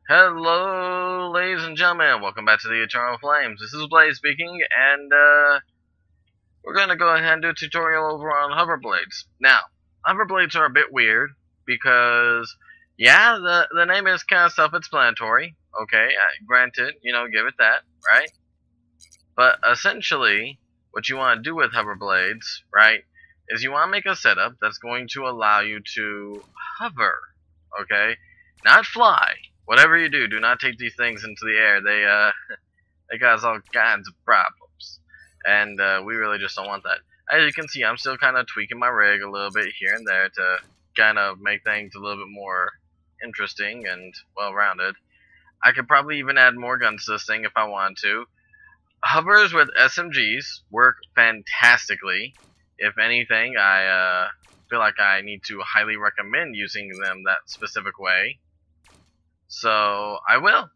Hello, ladies and gentlemen. Welcome back to the Eternal Flames. This is Blaze speaking, and we're going to go ahead and do a tutorial over on hoverblades. Now, hoverblades are a bit weird because, yeah, the name is kind of self-explanatory. Okay, granted, give it that, right? But essentially, what you want to do with hoverblades, right, is you want to make a setup that's going to allow you to hover, okay? Not fly. Whatever you do, do not take these things into the air. They cause all kinds of problems, and we really just don't want that. As you can see, I'm still kind of tweaking my rig a little bit here and there to kind of make things a little bit more interesting and well-rounded. I could probably even add more guns to this thing if I wanted to. Hovers with SMGs work fantastically. If anything, I feel like I need to highly recommend using them that specific way. So I will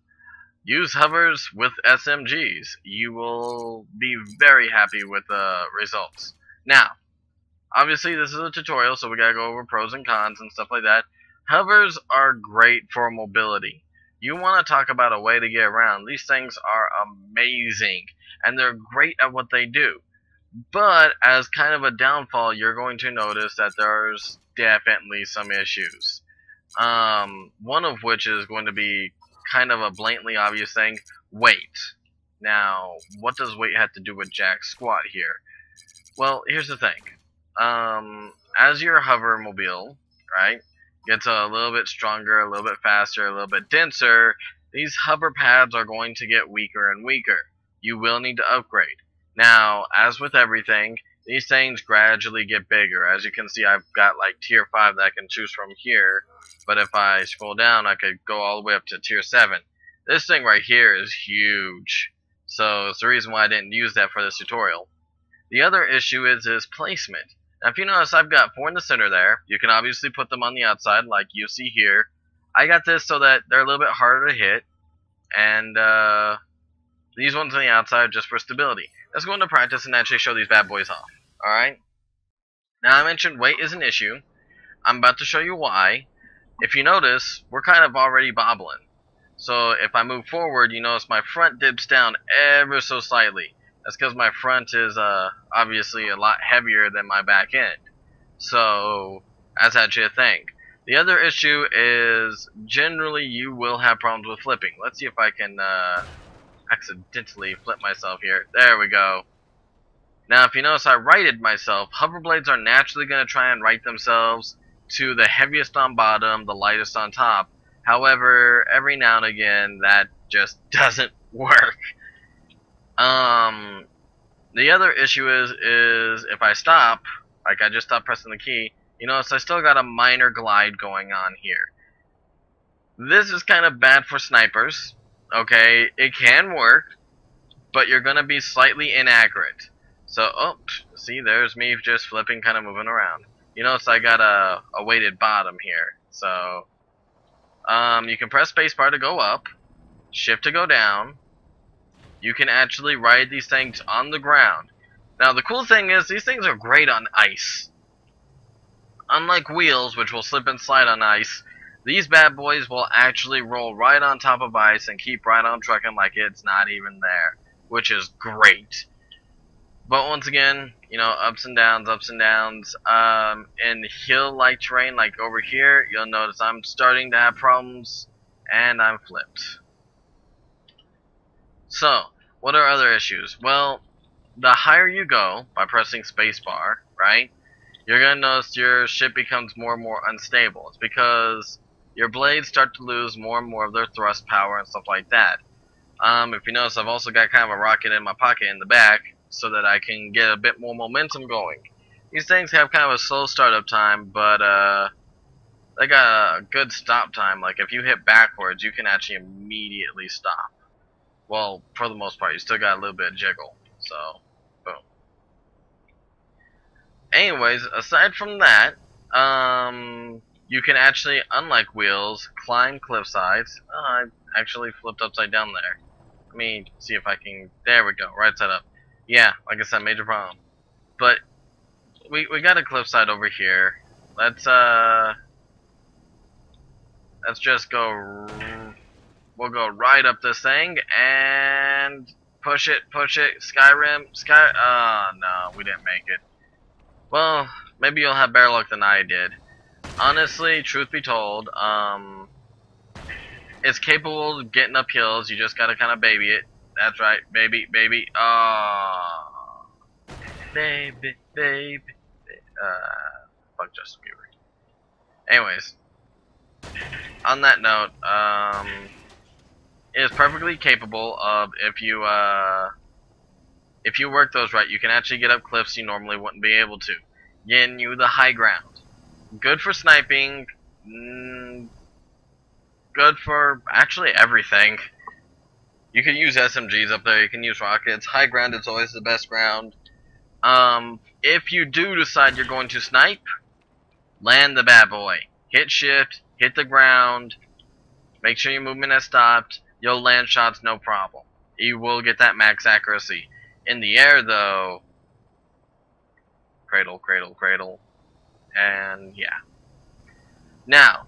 use hovers with SMGs. You will be very happy with the results. Now, obviously this is a tutorial, so we gotta go over pros and cons and stuff like that. Hovers are great for mobility. You want to talk about a way to get around. These things are amazing, and they're great at what they do. But as kind of a downfall, you're going to notice that there's definitely some issues. One of which is going to be kind of a blatantly obvious thing: weight. Now, what does weight have to do with jack squat here? Well, here's the thing. As your hovermobile, right, gets a little bit stronger, a little bit faster, a little bit denser, these hover pads are going to get weaker and weaker. You will need to upgrade. Now, as with everything, these things gradually get bigger. As you can see, I've got like tier 5 that I can choose from here, but if I scroll down, I could go all the way up to tier 7. This thing right here is huge, so it's the reason why I didn't use that for this tutorial. The other issue is placement. Now, if you notice, I've got 4 in the center there. You can obviously put them on the outside, like you see here. I got this so that they're a little bit harder to hit, and these ones on the outside just for stability. Let's go into practice and actually show these bad boys off. Alright? Now, I mentioned weight is an issue. I'm about to show you why. If you notice, we're kind of already bobbling. So if I move forward, you notice my front dips down ever so slightly. That's because my front is obviously a lot heavier than my back end. So that's actually a thing. The other issue is generally you will have problems with flipping. Let's see if I can accidentally flip myself here. There we go. Now, if you notice, I righted myself. Hoverblades are naturally going to try and right themselves to the heaviest on bottom, the lightest on top. However, every now and again, that just doesn't work. The other issue is if I stop, like I just stopped pressing the key, you notice I still got a minor glide going on here. This is kind of bad for snipers. Okay, it can work, but you're going to be slightly inaccurate. So, oh, see, there's me just flipping, kind of moving around. You notice I got a weighted bottom here. So, you can press spacebar to go up, shift to go down. You can actually ride these things on the ground. Now, the cool thing is, these things are great on ice. Unlike wheels, which will slip and slide on ice, these bad boys will actually roll right on top of ice and keep right on trucking like it's not even there, which is great. But once again, ups and downs, ups and downs. In hill-like terrain, like over here, you'll notice I'm starting to have problems, and I'm flipped. So, what are other issues? Well, the higher you go by pressing spacebar, right, you're going to notice your ship becomes more and more unstable. It's because your blades start to lose more and more of their thrust power and stuff like that. If you notice, I've also got kind of a rocket in my pocket in the back, so that I can get a bit more momentum going. These things have kind of a slow startup time, but they got a good stop time. Like if you hit backwards, you can actually immediately stop. Well, for the most part, you still got a little bit of jiggle. So, boom. Anyways, aside from that, you can actually, unlike wheels, climb cliff sides. Oh, I actually flipped upside down there. Let me see if I can. There we go, right side up. Yeah, like I said, major problem. But we got a cliffside over here. Let's just go we'll go right up this thing and push it, Skyrim, no, we didn't make it. Well, maybe you'll have better luck than I did. Honestly, truth be told, it's capable of getting up hills, you just gotta kind of baby it. That's right, baby, baby, fuck Justin Bieber. Anyways, on that note, it is perfectly capable of, if you work those right, you can actually get up cliffs you normally wouldn't be able to, getting you the high ground. Good for sniping, good for actually everything. You can use SMGs up there, you can use rockets. High ground is always the best ground. If you do decide you're going to snipe, land the bad boy. Hit shift, hit the ground, make sure your movement has stopped, you'll land shots no problem. You will get that max accuracy. In the air though, cradle, and yeah. Now,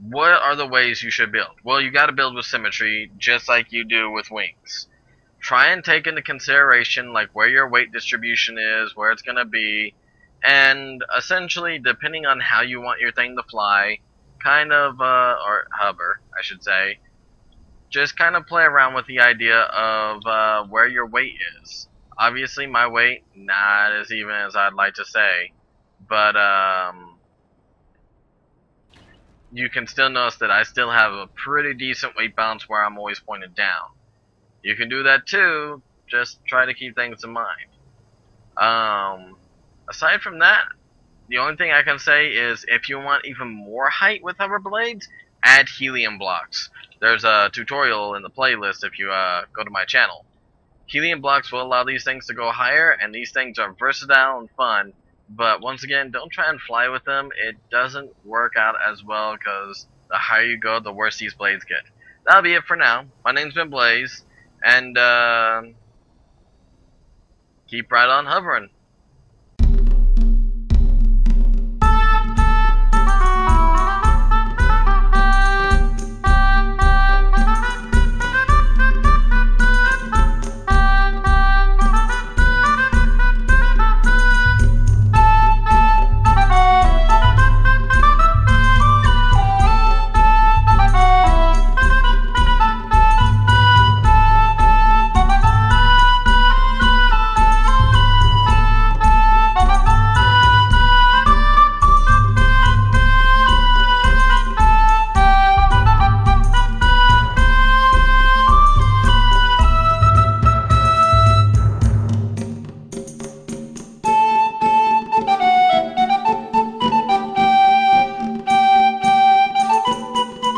what are the ways you should build? Well, you gotta build with symmetry, just like you do with wings. Try and take into consideration like where your weight distribution is, where it's gonna be, and essentially, depending on how you want your thing to fly, kind of, or hover, I should say, just kind of play around with the idea of where your weight is. Obviously, my weight, not as even as I'd like to say, but you can still notice that I still have a pretty decent weight balance where I'm always pointed down. You can do that too, just try to keep things in mind. Aside from that, the only thing I can say is if you want even more height with hover blades, add helium blocks. There's a tutorial in the playlist if you go to my channel. Helium blocks will allow these things to go higher, and these things are versatile and fun, but once again, don't try and fly with them. It doesn't work out as well because the higher you go, the worse these blades get. That'll be it for now. My name's been Blaze, and keep right on hovering.